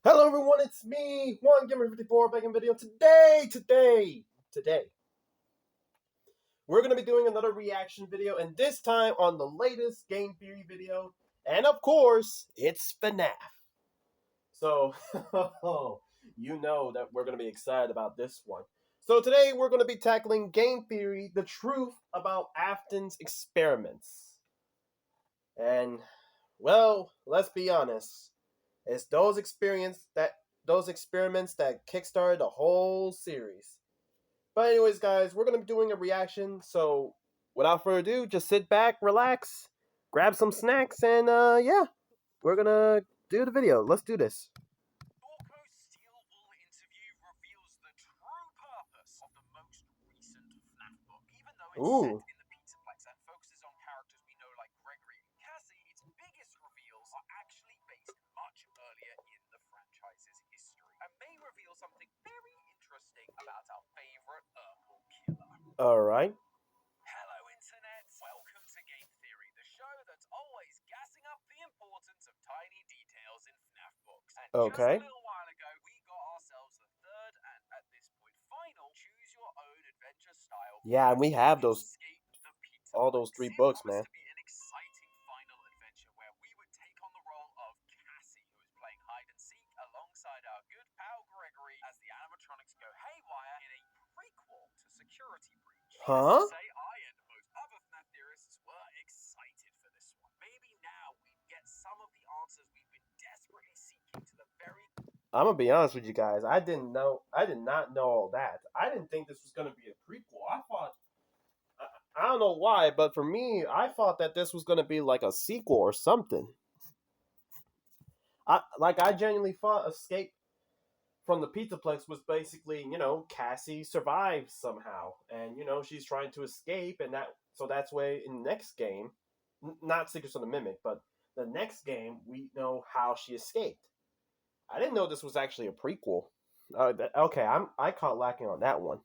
Hello everyone, it's me, Juan Gamer54, back in video. Today, we're going to be doing another reaction video, and this time on the latest game theory video, and of course, it's FNAF. So, you know that we're going to be excited about this one. So today, we're going to be tackling game theory, the truth about AFTON'S experiments. And, well, let's be honest. It's those experiments that kickstarted the whole series. But anyways, guys, we're gonna be doing a reaction. So without further ado, just sit back, relax, grab some snacks, and yeah, we're gonna do the video. Let's do this. Steel Wool interview reveals the true purpose of the most recent FNAF book. Even though it's set in the Pizza-plex and focuses on characters we know like Gregory and Cassie, its biggest reveals are actually based much earlier in the franchise's history and may reveal something very interesting about our favorite Urkel killer. Alright. Hello, Internet. Welcome to Game Theory, the show that's always gassing up the importance of tiny details in FNAF books. And Okay. just a little while ago, we got ourselves the third and, at this point, final Choose Your Own Adventure style. Yeah, and we have all those 3 books, man. To be an exciting final adventure where we would take on the role of Cassie, who is playing hide and seek alongside our good pal Gregory as the animatronics go haywire in a prequel to Security Breach. Huh? Say I and most other FNAF theorists were excited for this one. Maybe now we get some of the answers we've been desperately seeking to the very... I'm gonna be honest with you guys. I did not know all that. I didn't think this was gonna be a prequel. I don't know why, but for me, I thought that this was gonna be like a sequel or something. I genuinely thought Escape from the Pizza-plex was basically, Cassie survives somehow, and she's trying to escape, and that's why in the next game, not Secrets of the Mimic, but the next game, we know how she escaped. I didn't know this was actually a prequel. Okay, I caught lacking on that one.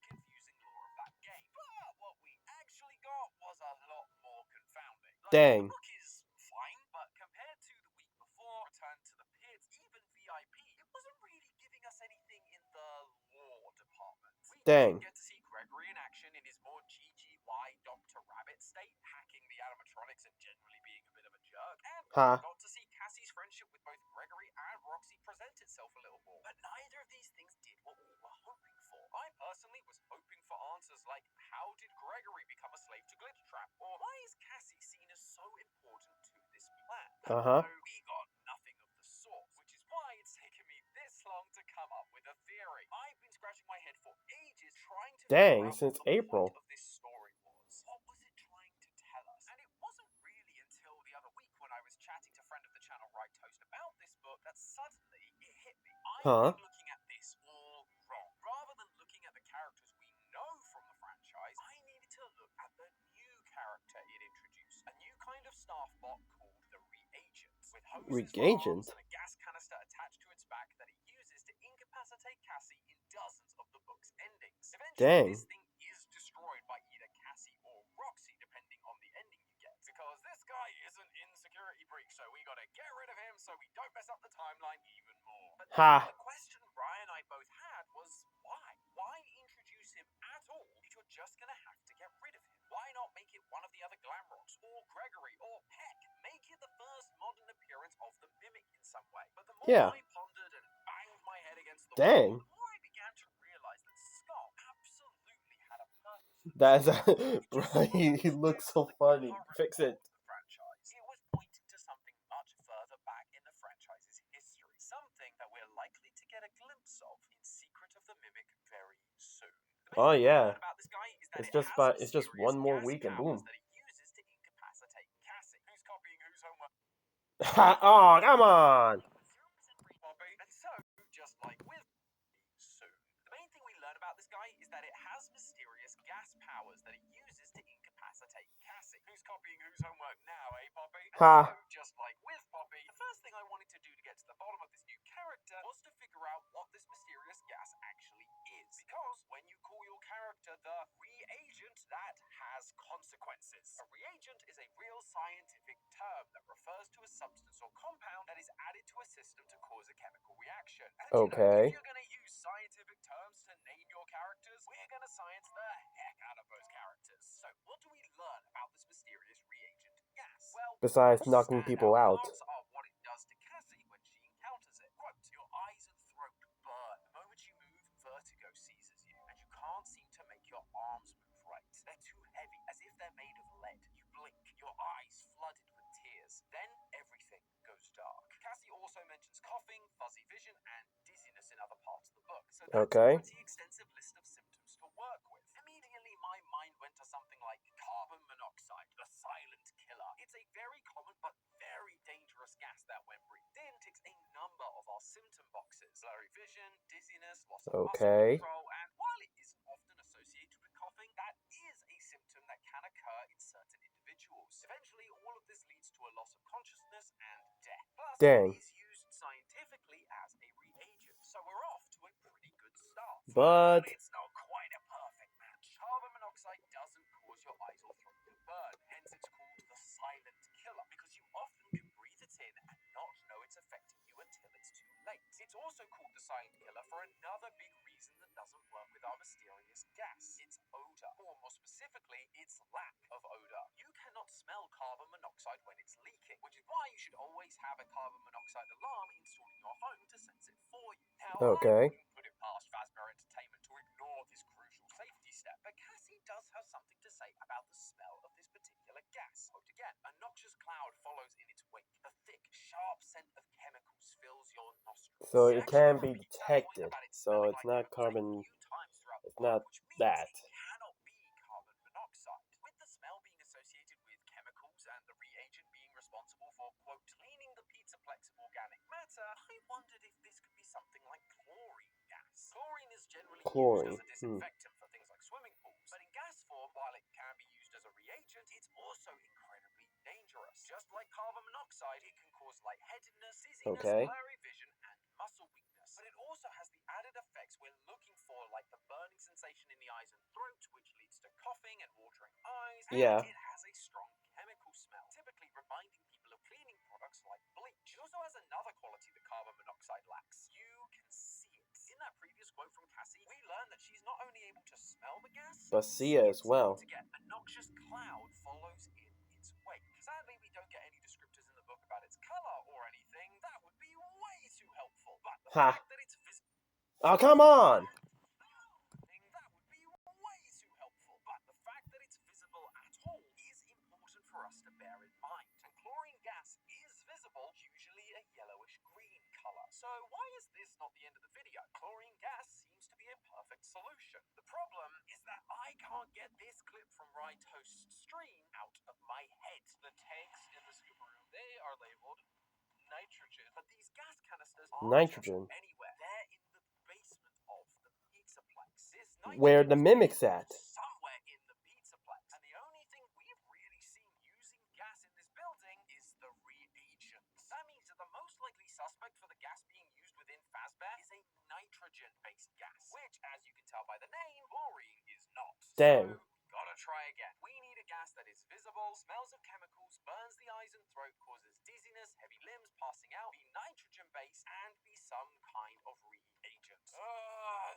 Confusing lore of that game, but what we actually got was a lot more confounding. Dang. The book is fine, but compared to the week before, Return to the Pit, even VIP, it wasn't really giving us anything in the lore department. We didn't get to see Gregory in action in his more GGY Dr. Rabbit state, hacking the animatronics and generally being a bit of a jerk, and we got to see Cassie's friendship with both Gregory and Roxy present itself a little more. But neither of these things did what we were hoping for. I personally was hoping for answers like, how did Gregory become a slave to Glitch Trap? Or why is Cassie seen as so important to this plan? No, we got nothing of the sort, which is why it's taken me this long to come up with a theory. I've been scratching my head for ages trying to figure out since what the April. point of this story was. What was it trying to tell us? And it wasn't really until the other week when I was chatting to friend of the channel Right Toast about this book that suddenly it hit me. I've been looking at this all wrong. Rather than looking at the characters we know from the franchise, I needed to look at the new character it introduced. A new kind of staff bot called the Reagent, with hoses, and a gas canister attached to its back that it uses to incapacitate Cassie in dozens of the book's endings. Eventually, this thing is destroyed by either Cassie or Roxy, depending on the ending you get. Because this guy isn't in Security Breach, so we gotta get rid of him so we don't mess up the timeline even more. But the question Brian and I both had was, why? Why introduce him at all if you're just gonna have to get rid of him? Why not make it one of the other Glamrocks, or Gregory, or Peck? Make it the first modern appearance of the Mimic in some way. But the more I pondered and banged my head against the wall, the more I began to realize that Scott absolutely had a purpose. He looks so funny. Fix it. It was pointing to something much further back in the franchise's history. Something that we're likely to get a glimpse of in Secret of the Mimic very soon. Oh yeah. About this guy is that It's just one more week and boom. that it uses to incapacitate Cassie. Who's copying whose homework? Oh, come on. And so, just like with soon, the main thing we learn about this guy is that it has mysterious gas powers that it uses to incapacitate Cassie. Who's copying whose homework now, eh, Poppy? So, just like with Poppy, the first thing I wanted to do to get to the bottom of this new character was to figure out what this mysterious gas actually is. Because when you call your character the Reagent, that has consequences. A reagent is a real scientific term that refers to a substance or compound that is added to a system to cause a reaction. And Okay. if you're going to use scientific terms to name your characters, we're going to science the heck out of those characters. So what do we learn about this mysterious reagent gas? Well, Besides knocking people out. parts are what it does to Cassie when she encounters it. Quote, your eyes and throat burn. The moment you move, vertigo seizes you, and you can't seem to make your arms move right. They're too heavy, as if they're made of lead. You blink, your eyes flooded with tears. Then everything goes dark. Cassie also mentions coughing, fuzzy vision, and dizziness in other parts of the book. So that's a pretty extensive list of symptoms to work with. Immediately, my mind went to something like carbon monoxide, the silent killer. It's a very common but very dangerous gas that, when breathed in, ticks a number of our symptom boxes. Blurry vision, dizziness, loss of muscle control, and while it is often associated with coughing, that is a symptom that can occur in certain individuals. Eventually, all of this leads to a loss of consciousness and death. Plus, it is used scientifically as a reagent, so we're off to a pretty good start. But it's not quite a perfect match. Carbon monoxide doesn't cause your eyes or throat to burn, hence it's called the silent killer, because you often can breathe it in and not know it's affecting you until it's too late. It's also called the silent killer for another big reason that doesn't work with our mysterious gas. Its odor, or more specifically, its lack of odor. You cannot smell carbon monoxide when it's leaking, which is why you should always have a carbon monoxide alarm installed in your home to sense it for you. Now, I wouldn't put it past Fazbear Entertainment to ignore this crucial safety step, but Cassie does have something to say about the smell of this particular gas. Quote again, a noxious cloud follows in its wake. A thick, sharp scent of chemicals fills your nostrils. so it can be detected. So it's not carbon. It's not that. It cannot be carbon monoxide. With the smell being associated with chemicals and the reagent being responsible for, quote, cleaning the pizzaplex of organic matter, I wondered if this could be something like chlorine gas. Chlorine is generally used as a disinfectant for things like swimming pools, but in gas form, while it can be used as a reagent, it's also incredibly dangerous. Just like carbon monoxide, it can cause lightheadedness, dizziness, blurry vision, and muscle weakness. But it also has the added effects we're looking for, like the burning sensation in the eyes and throat, which leads to coughing and watering eyes. And it has a strong chemical smell, typically reminding people of cleaning products like bleach. It also has another quality that carbon monoxide lacks. You can see it. In that previous quote from Cassie, we learned that she's not only able to smell the gas, but see it as well. To get a noxious cloud follows in its wake. Sadly, we don't get any descriptors in the book about its color or anything. That would be way too helpful. But the fact that it's visible. Oh, come on! That would be way too helpful. But the fact that it's visible at all is important for us to bear in mind. And chlorine gas is visible, usually a yellowish green color. So why is this not the end of the video? Chlorine gas seems to be a perfect solution. The problem is that I can't get this clip from Toast's stream out of my head. The tanks in the scuba room, they are labeled nitrogen, but these gas canisters aren't anywhere. They're in the basement of the pizzaplex. Where the mimic's at. Somewhere in the pizzaplex. And the only thing we've really seen using gas in this building is the reagents. That means that the most likely suspect for the gas being used within Fazbear is a nitrogen-based gas, which, as you can tell by the name, chlorine is not. Dang. So, gotta try again. We need a gas that is visible, smells of chemicals, burns the eyes and throat, causes dizziness, heavy limbs, passing out, be nitrogen-based, and be some kind of reagent.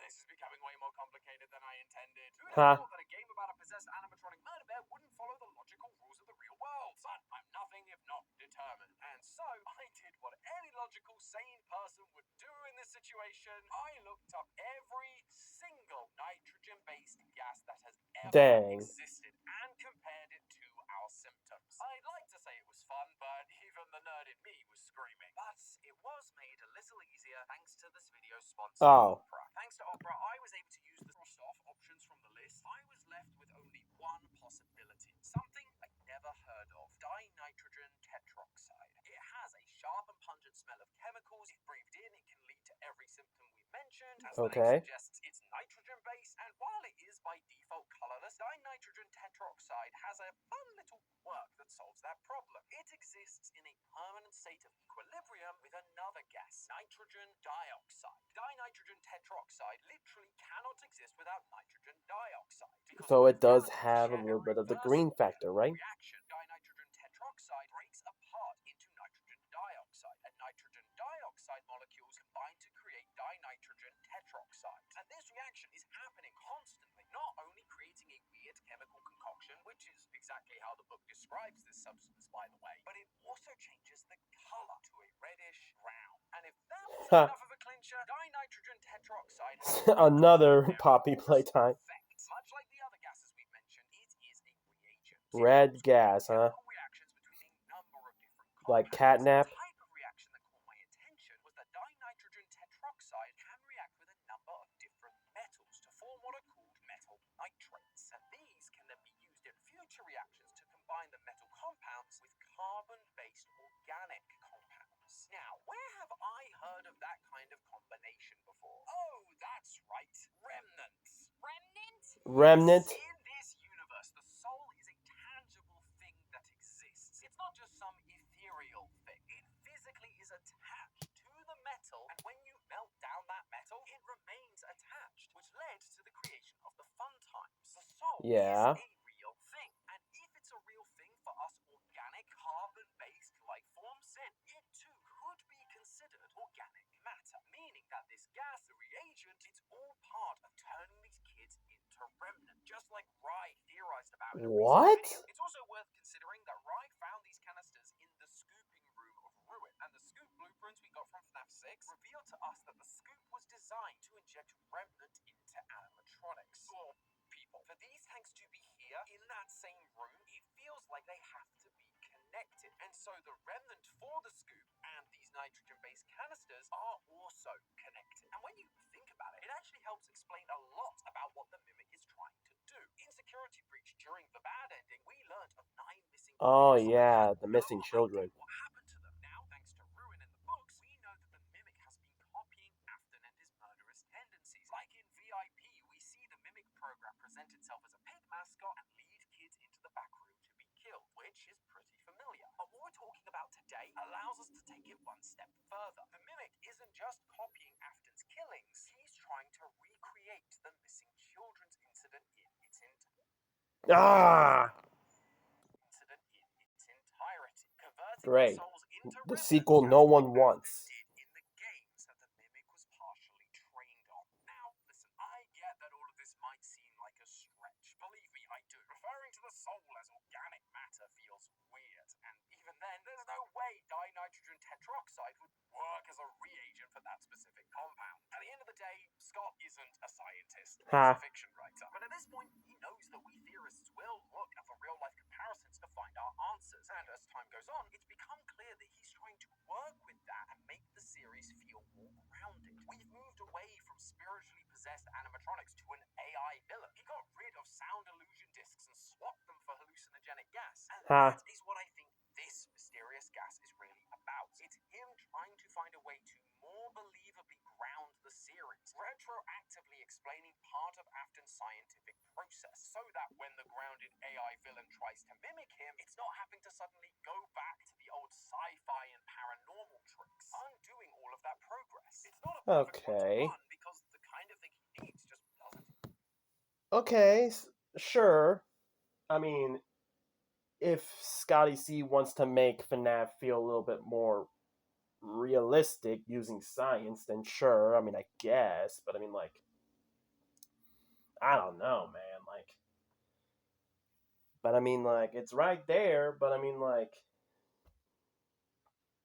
This is becoming way more complicated than I intended. Who thought that a game about a possessed animatronic murder bear wouldn't follow the logical rules of the real world? But I'm nothing if not determined. And so, I did what any logical, sane person would do in this situation. I looked up every single nitrogen-based gas that has ever existed and compared it to our symptoms. I'd like to say it was fun, but even the nerd in me was screaming. But it was made a little easier thanks to this video's sponsor, Opera. Thanks to Opera, I was able to use the crossed-off options from the list. I was left with only one possibility. Something I'd never heard of. Dinitrogen tetroxide. It has a sharp and pungent smell of chemicals. If breathed in, it can lead to every symptom we mentioned. As the name suggests, it's nitrogen-based, and while it is by default colorless, dinitrogen tetroxide has a fun little quirk that solves that problem. It exists in a permanent state of equilibrium with another gas, nitrogen dioxide. Dinitrogen tetroxide literally cannot exist without nitrogen dioxide. So it does have a little bit of the green factor, right? Reaction, dinitrogen tetroxide breaks apart into nitrogen dioxide, and nitrogen dioxide oxide molecules combine to create dinitrogen tetroxide. And this reaction is happening constantly, not only creating a weird chemical concoction, which is exactly how the book describes this substance, by the way, but it also changes the color to a reddish brown. And if that wasn't enough of a clincher, dinitrogen tetroxide has another Poppy playtime. Much like the other gases we've mentioned, it is a reagent. Red gas, huh? Reactions between a number of different compounds. Like catnap? The type of reaction that caught my attention was that dinitrogen tetroxide can react with a number of different metals to form what are called metal nitrates. And these can then be used in future reactions to combine the metal compounds with carbon-based organic compounds. Now, where have I heard of that kind of combination before? Oh, that's right. Remnants. Remnant? In this universe, the soul is a tangible thing that exists. It's not just some ethereal thing. It physically is attached to the metal, and when you melt down that metal, it remains attached, which led to the creation of the fun times. The soul is a real thing, and if it's a real thing for us organic, carbon-based life forms, then it too could be considered organic matter, meaning that this gas, the reagent, it's all part of turning these kids into remnant, just like Rye theorized about in a recent video. It's also worth considering that Rye found these canisters in the scooping room of Ruin, and the scoop blueprints we got from FNAF 6 revealed to us that the scoop was designed to inject remnant into animatronics, or people. For these tanks to be here in that same room, it feels like they have to be connected, and so the remnant for the scoop and these nitrogen-based canisters are also connected. And when you think about it, it actually helps explain a lot about what the Mimic is trying to do. In Security Breach, during the bad ending, we learned of 9 missing Oh yeah, the missing children. What happened to them? Now, thanks to Ruin in the books, we know that the Mimic has been copying Afton and his murderous tendencies. Like in VIP, we see the Mimic program present itself as a pig mascot and lead kids into the back room to be killed, which is pretty familiar. But what we're talking about today allows us to take it one step further. The Mimic isn't just copying Afton's killings, he's trying to recreate the missing children's incident in its entirety, converting Great. the souls into The sequel no one wants. did in the games that the Mimic was partially trained on. Now, listen, I get that all of this might seem like a stretch. Believe me, I do. Referring to the soul as organic matter feels weird, and even then, there's no way dinitrogen tetroxide would work as a reagent for that specific compound. At the end of the day, Scott isn't a scientist. He's a fiction writer. But at this point, he knows that we theorists will look at the real-life comparisons to find our answers. And as time goes on, it's become clear that he's trying to work with that and make the series feel more grounded. We've moved away from spiritually possessed animatronics to an AI villain. He got rid of sound illusion discs and swapped them for hallucinogenic gas. And that is what I think this mysterious gas is really about. It's him trying to find a way to more believably ground the series, retroactively explaining part of Afton's scientific process, so that when the grounded AI villain tries to mimic him, it's not having to suddenly go back to the old sci-fi and paranormal tricks, undoing all of that progress. It's not a perfect one because the kind of thing he needs just doesn't. Okay, sure. I mean, if Scotty C wants to make FNAF feel a little bit more realistic using science, then sure. I mean, I guess, but I mean, like, I don't know, man. Like, but I mean, like, it's right there. But I mean, like,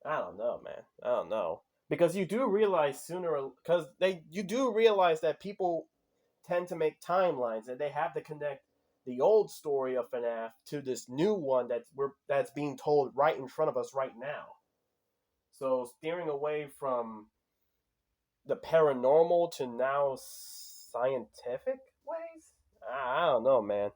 I don't know, man. I don't know, because you do realize you do realize that people tend to make timelines, and they have to connect the old story of FNAF to this new one that's being told right in front of us right now. So steering away from the paranormal to now scientific ways? I don't know, man.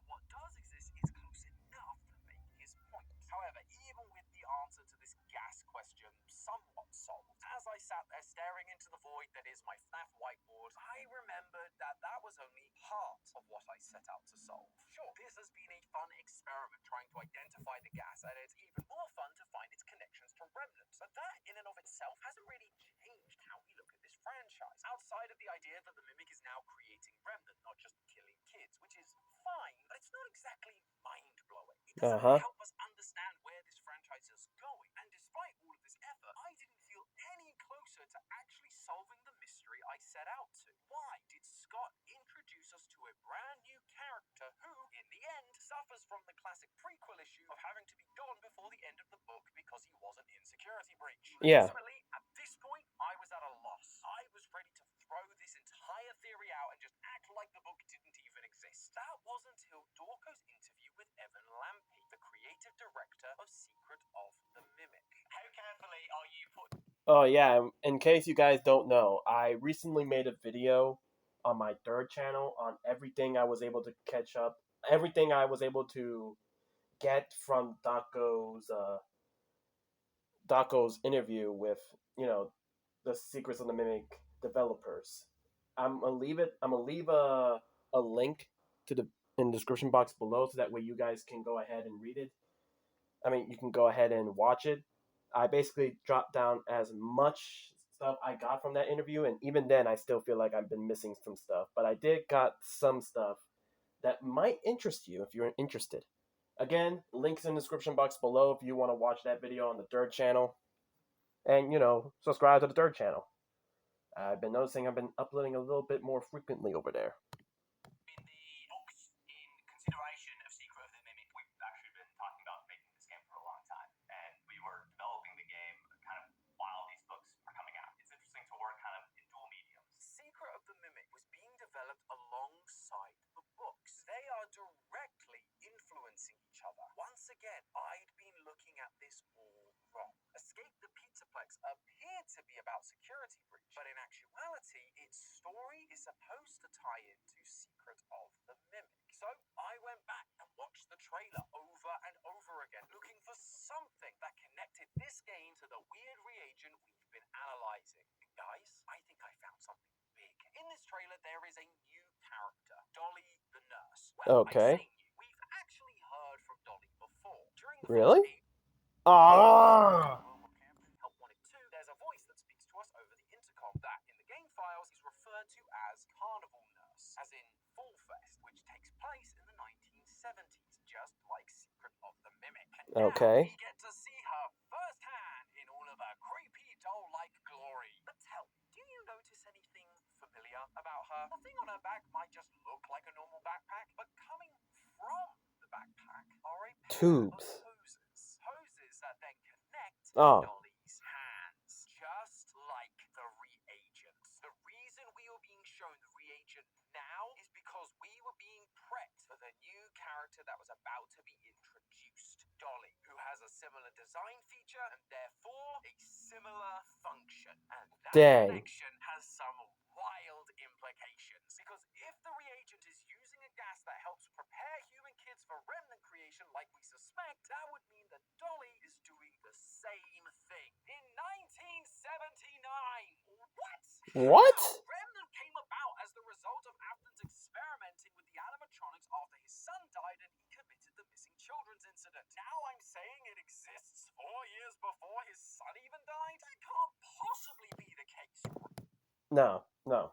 What does exist is close enough to make his point. However, even with the answer to this gas question somewhat solved, as I sat there staring into the void that is my FNAF whiteboard, I remembered that that was only part of what I set out to solve. Sure, this has been a fun experiment trying to identify the gas, and it's even more fun to find its connections to remnants. But that, in and of itself, hasn't really changed how we look at this franchise. Outside of the idea that the Mimic is now creating remnant, not just killing kids, which is fine, but it's not exactly mind-blowing. It doesn't help us understand where this franchise is going. And despite all of this effort, I suffers from the classic prequel issue of having to be gone before the end of the book because he wasn't in security breach. Yeah. Ultimately, at this point, I was at a loss. I was ready to throw this entire theory out and just act like the book didn't even exist. That wasn't until Dorko's interview with Evan Lampe, the creative director of Secret of the Mimic. How carefully are you putting... Oh yeah, in case you guys don't know, I recently made a video on my third channel on everything I was able to catch up, everything I was able to get from Dako's interview with, the Secrets of the Mimic developers. I'm gonna leave a link to the in the description box below so that way you guys can go ahead and read it. I mean, you can go ahead and watch it. I basically dropped down as much stuff I got from that interview, and even then, I still feel like I've been missing some stuff. But I did got some stuff that might interest you if you're interested. Again, links in the description box below if you want to watch that video on the third channel. And, subscribe to the third channel. I've been noticing I've been uploading a little bit more frequently over there. In the books in consideration of Secret of the Mimic, we've actually been talking about making this game for a long time, and we were developing the game kind of while these books are coming out. It's interesting to work kind of in dual mediums. Secret of the Mimic was being developed alongside the books. They are directly influencing each other. Once again, I'd been looking at this all wrong. Escape the Pizzaplex appeared to be about security breach, but in actuality, its story is supposed to tie into Secret of the Mimic. So I went back and watched the trailer over and over again, looking for something that connected this game to the weird reagent we've been analyzing. And guys, I think I found something big. In this trailer, there is a new character, Dolly the nurse. Well, Okay. I say new. We've actually heard from Dolly before. During the Really? Help Wanted 2, there's a voice that speaks to us over the intercom that, in the game files, is referred to as Carnival Nurse, as in Fall Fest, which takes place in the 1970s, just like Secret of the Mimic. And Okay. now we get to see her firsthand in all of her creepy doll-like glory. But tell me, do you notice anything familiar about her? The thing on her back might just look like a normal backpack, but coming from the backpack are a pair Tubes. of hoses. Hoses that then connect Oh. Dolly's hands, just like the reagents. The reason we were being shown the reagent now is because we were being prepped for the new character that was about to be introduced, Dolly, who has a similar design feature and therefore a similar function. And that connection has some wild implications, because if the reagent is using a gas that helps prepare human kids for remnant creation like we suspect, that would mean that Dolly is doing the same thing in 1979. What? Remnant came about as the result of AFTON'S experimenting with the animatronics after his son died and he committed the missing children's incident. Now I'm saying it exists 4 years before his son even died? That can't possibly be the case. No. No.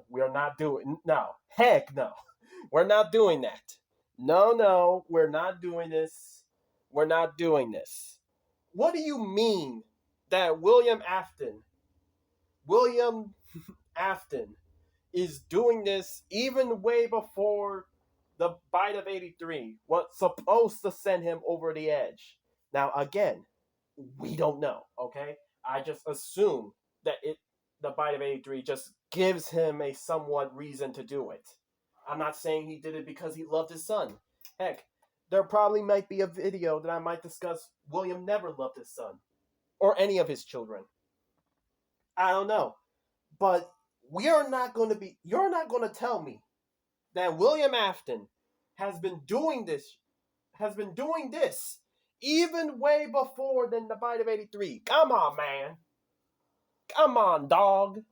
We are not doing. No. Heck no. We're not doing that. No. We're not doing this. We're not doing this. What do you mean that William Afton is doing this even way before the bite of 83 was supposed to send him over the edge? Now, again, we don't know, okay? I just assume that the bite of 83 just gives him a somewhat reason to do it. I'm not saying he did it because he loved his son. Heck, there probably might be a video that I might discuss William never loved his son or any of his children. I don't know. But you're not going to tell me that William Afton has been doing this even way before than the bite of 83. Come on, man. Come on, dog.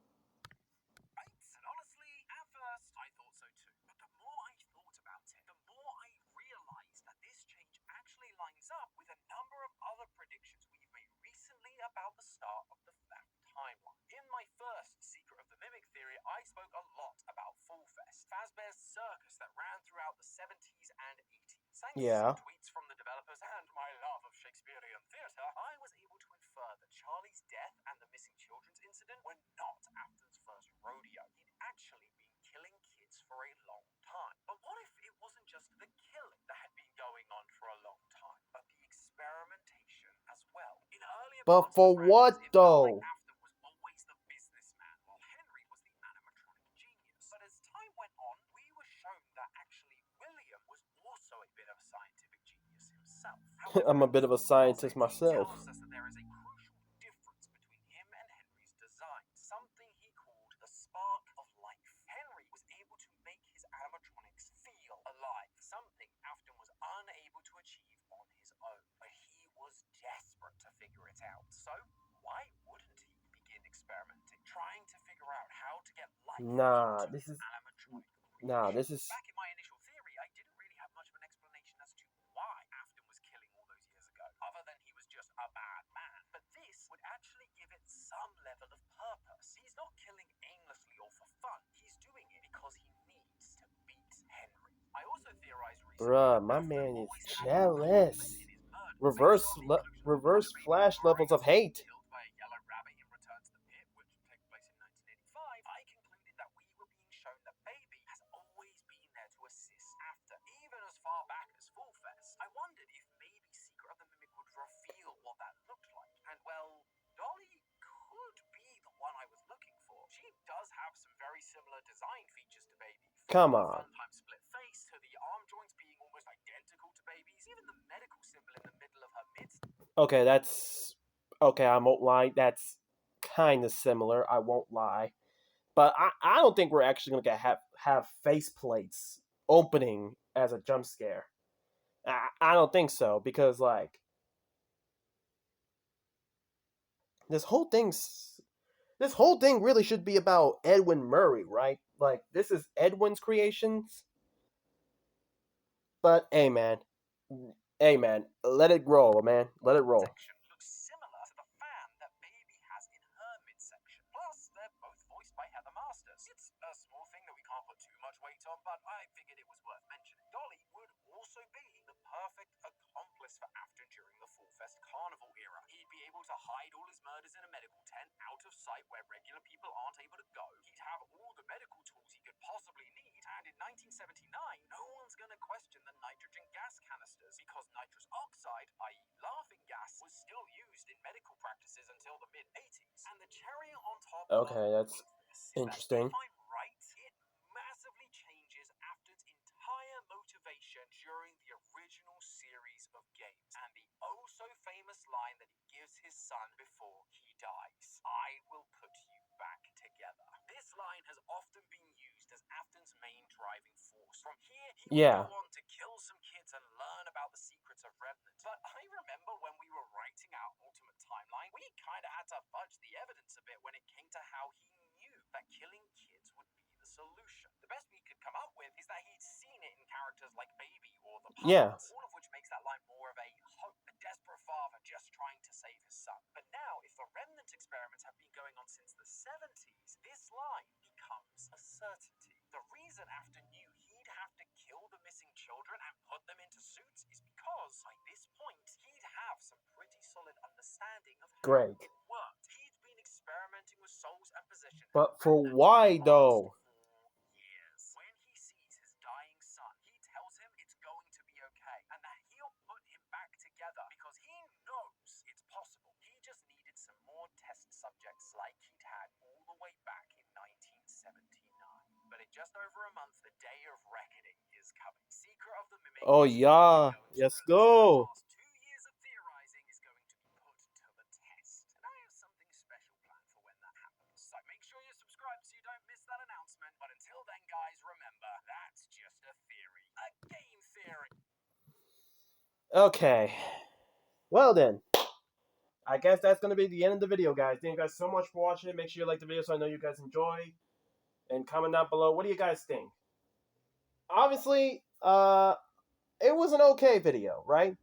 Right, and honestly, at first I thought so too. But the more I thought about it, the more I realized that this change actually lines up with a number of other predictions we've made recently about the start of the Theft timeline. In my first Secret of the Mimic theory, I spoke a lot about Fall Fest, Fazbear's circus that ran throughout the 70s and 80s. Thanks to some tweets from the developers and my love of Shakespearean theatre, I was able to infer that Charlie's death and the missing children's incident were not Afton's first rodeo. He'd actually been for a long time. But what if it wasn't just the killing that had been going on for a long time, but the experimentation as well? In earlier But parts for of the franchise, what it felt like though? Afton was always the businessman, while Henry was the animatronic genius. But as time went on, we were shown that actually William was also a bit of a scientific genius himself. However, I'm a bit of a scientist he myself. tells us that there is a crucial difference between him and Henry's design, something he called the spark of life. Henry was able to make his animatronics feel alive, something Afton was unable to achieve on his own. But he was desperate to figure it out. So why wouldn't he begin experimenting, trying to figure out how to get life Nah, into this his is animatronic creation? nah, this is Back in my initial theory, I didn't really have much of an explanation as to why Afton was killing all those years ago, other than he was just a bad man. But this would actually give it some level of purpose. He's not killing aimlessly or for fun. He's doing it because he needs to beat Henry. I also theorized recently bruh, that my Afton man is always had an jealous. accomplice in his murder, based on the inclusion of Reverse Baby flash levels of Morales hate. killed by a yellow rabbit in Return to the Pit, which takes place in 1985. I concluded that we were being shown that Baby has always been there to assist Afton, even as far back as Fall Fest. I wondered if maybe Secret of the Mimic would reveal what that looked like. And well, Dolly could be the one I was looking for. She does have some very similar design features to Baby. Come From on. the fun-time split face to the arm joints being almost identical to Baby's, even the medical symbol in the middle of her midst. Okay, that's okay. I won't lie. That's kind of similar. I won't lie, but I don't think we're actually gonna have face plates opening as a jump scare. I don't think so because like this whole thing's this whole thing really should be about Edwin Murray, right? Like this is Edwin's creations. But hey man, let it roll, man. Let it roll. Section looks similar to the fan that Baby has in her midsection. Plus, they're both voiced by Heather Masters. It's a small thing that we can't put too much weight on, but I figured it was worth mentioning. Dolly would also be the perfect accomplice for Afton during the Fall Fest Carnival era. He'd be able to hide all his murders in a medical tent, out of sight where regular people aren't able to go. He'd have all the medical tools he could possibly need, and in 1979, no one's gonna question the nitrogen gas canisters because nitrous oxide, i.e. laughing gas, was still used in medical practices until the mid-80s. And the cherry on top Okay, of that's all of this is interesting. that if I'm right, it massively changes Afton's entire motivation during the original series of games, and the oh-so-famous line that he gives his son before he dies: I will put you back together. This line has often been used as Afton's main driving force. From here, he would go on to kill some kids and learn about the secrets of Remnant. But I remember when we were writing our Ultimate Timeline, we kind of had to fudge the evidence a bit when it came to how he knew that killing kids would be the solution. The best we could come up with is that he'd seen it in characters like Baby or the Puppets, all of which makes that line more of a hope, a desperate father just trying to save his son. But now, if the Remnant experiments have been going on since the 70s, this line becomes a certainty. The reason Afton knew he'd have to kill the missing children and put them into suits is because, by this point, he'd have some pretty solid understanding of how it worked. He'd been experimenting with souls and position. But for why though? Years. When he sees his dying son, he tells him it's going to be okay and that he'll put him back together because he knows it's possible. He just needed some more test subjects like he'd had all the way back in 1979. But in just over a month, the day of reckoning is coming. Secret of the Mimic. Oh yeah, let's go. The last 2 years of theorizing is going to be put to the test, and I have something special planned for when that happens. So make sure you're subscribed so you don't miss that announcement. But until then, guys, remember, that's just a theory. A game theory. Okay. Well then. I guess that's gonna be the end of the video, guys. Thank you guys so much for watching. Make sure you like the video so I know you guys enjoy. And comment down below. What do you guys think? Obviously, it was an okay video, right?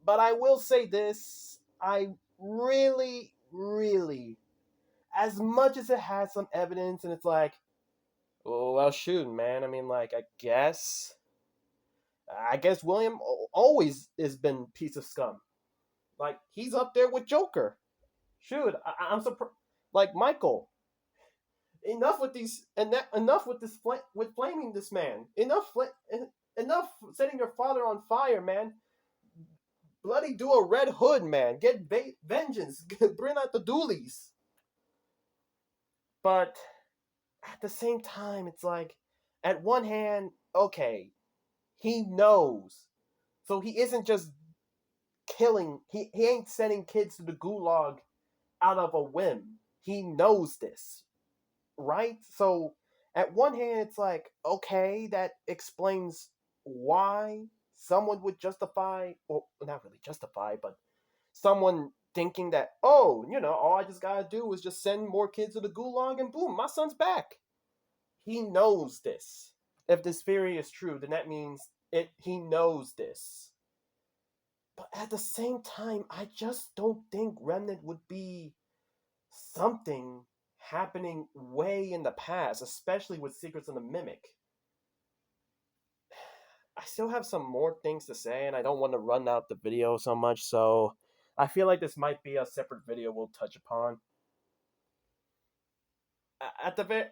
But I will say this. I really, as much as it has some evidence and it's like, oh, well, shoot, man. I mean, like, I guess William always has been piece of scum. Like, he's up there with Joker. Shoot, I'm surprised. Like, Michael. Enough with these, enough with this, with flaming this man. Enough setting your father on fire, man. Bloody do a Red Hood, man. Get vengeance. Bring out the doolies. But at the same time, it's like, at one hand, okay, he knows. So he isn't just killing, he ain't sending kids to the gulag out of a whim. He knows this, right? So at one hand, it's like, okay, that explains why someone would justify, well, not really justify, but someone thinking that, oh, all I just gotta do is just send more kids to the gulag and boom, my son's back. He knows this. If this theory is true, then that means he knows this. But at the same time, I just don't think Remnant would be something happening way in the past, especially with Secrets of the Mimic. I still have some more things to say, and I don't want to run out the video so much, so I feel like this might be a separate video we'll touch upon.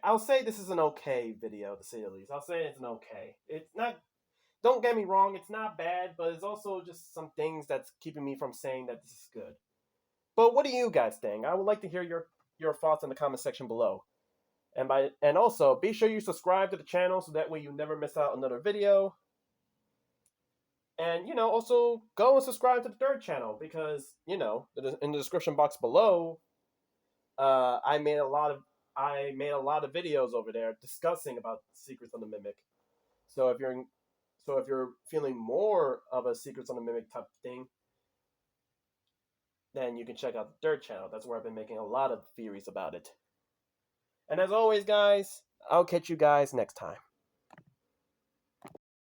I'll say this is an okay video, to say the least. I'll say it's an okay. It's not. Don't get me wrong, it's not bad, but it's also just some things that's keeping me from saying that this is good. But what do you guys think? I would like to hear your thoughts in the comment section below. And also be sure you subscribe to the channel so that way you never miss out another video. And also go and subscribe to the third channel because in the description box below, I made a lot of videos over there discussing about Secrets of the Mimic. So if you're feeling more of a Secrets on the Mimic type thing, then you can check out the third channel. That's where I've been making a lot of theories about it. And as always, guys, I'll catch you guys next time.